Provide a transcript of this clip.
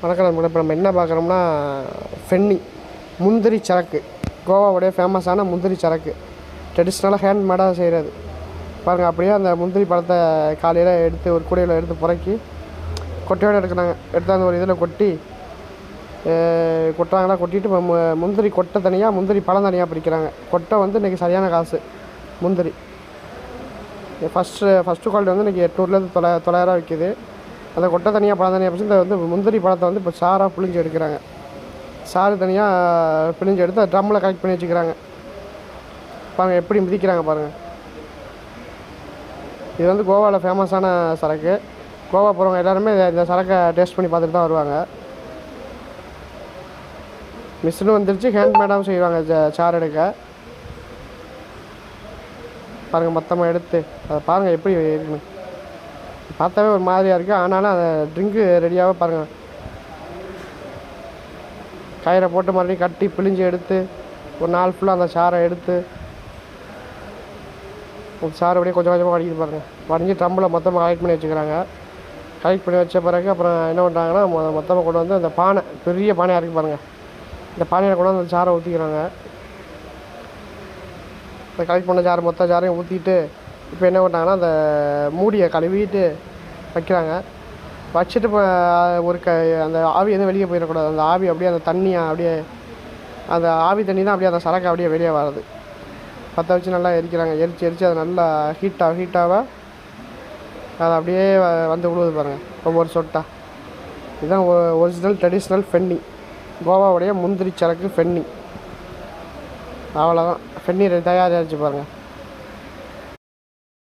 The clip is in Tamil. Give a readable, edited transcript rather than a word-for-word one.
வணக்கம் நண்பர்களே. இப்போ நம்ம என்ன பார்க்குறோம்னா ஃபென்னி முந்திரி சரக்கு, கோவாவுடைய ஃபேமஸான முந்திரி சரக்கு, ட்ரெடிஷ்னலாக ஹேண்ட்மேடாக செய்கிறது பாருங்கள். அப்படியே அந்த முந்திரி பழத்தை காலையில் எடுத்து ஒரு கூடையில் எடுத்து புறக்கி கொட்டையோடு எடுக்கிறாங்க. எடுத்து அந்த ஒரு இதில் கொட்டி கொட்டுறாங்களா, கொட்டிட்டு இப்போ முந்திரி கொட்டை தனியாக முந்திரி பழம் தனியாக பிரிக்கிறாங்க. கொட்டை வந்து இன்றைக்கி சரியான காசு. முந்திரி ஃபஸ்ட்டு குவாலிட்டி வந்து இன்றைக்கி 800லேருந்து 900 விற்கிது. அந்த கொட்டை தனியாக பழம் தனியாக பிடிச்சி இந்த வந்து முந்திரி பழத்தை வந்து இப்போ சாராக பிழிஞ்சு எடுக்கிறாங்க. சாறு தனியாக பிழிஞ்சு எடுத்து அதை ட்ரம்மில் கலெக்ட் பண்ணி வச்சுக்கிறாங்க. பாருங்கள் எப்படி மிதிக்கிறாங்க பாருங்கள். இது வந்து கோவாவில் ஃபேமஸான சரக்கு. கோவா போகிறவங்க எல்லாருமே இந்த சரக்கை டேஸ்ட் பண்ணி பார்த்துட்டு தான் வருவாங்க. மிஷினும் வந்துருச்சு, ஹேண்ட்மேடாகவும் செய்வாங்க சாறு எடுக்க. பாருங்கள் மொத்தமாக எடுத்து அதை பாருங்கள் எப்படி இருக்குன்னு. பார்த்தாவே ஒரு மாதிரியாக இருக்குது, ஆனாலும் அதை ட்ரிங்க்கு ரெடியாக பாருங்கள். கயிறை போட்டு மறுபடியும் கட்டி பிழிஞ்சு எடுத்து ஒரு நாள் ஃபுல்லாக அந்த சாரை எடுத்து சாறு அப்படியே கொஞ்சம் கொஞ்சமாக வடிக்கிது பாருங்கள். வடிஞ்சு ட்ரம்மில் மொத்தமாக கலெக்ட் பண்ணி வச்சுக்கிறாங்க. கலெக்ட் பண்ணி வச்ச பிறகு அப்புறம் என்ன பண்ணுறாங்கன்னா மொத்தமாக கொண்டு வந்து அந்த பானை, பெரிய பானையாக இருக்குது பாருங்கள், இந்த பானையில் கொண்டு வந்து அந்த சாரை ஊற்றிக்கிறாங்க. இந்த கலெக்ட் பண்ண சாறு மொத்த சாரையும் ஊற்றிட்டு இப்போ என்ன பண்ணுறாங்கன்னா அந்த மூடியை கழுவிட்டு வைக்கிறாங்க. வச்சுட்டு இப்போ ஒரு அந்த ஆவி எதுவும் வெளியே போயிடக்கூடாது. அந்த ஆவி அப்படியே அந்த தண்ணியை அப்படியே அந்த ஆவி தண்ணி தான் அப்படியே அந்த சரக்கு அப்படியே வெளியே வர்றது. பற்ற வச்சு நல்லா எரிக்கிறாங்க. எரித்து அது நல்லா ஹீட்டாக அது அப்படியே வந்து விழுவுது பாருங்கள் ஒவ்வொரு சொட்டாக. இதுதான் ஒரிஜினல் ட்ரெடிஷ்னல் ஃபென்னி, கோவாவுடைய முந்திரி சரக்கு ஃபென்னி. அவ்வளோதான், ஃபென்னி தயாரிச்சு பாருங்கள்.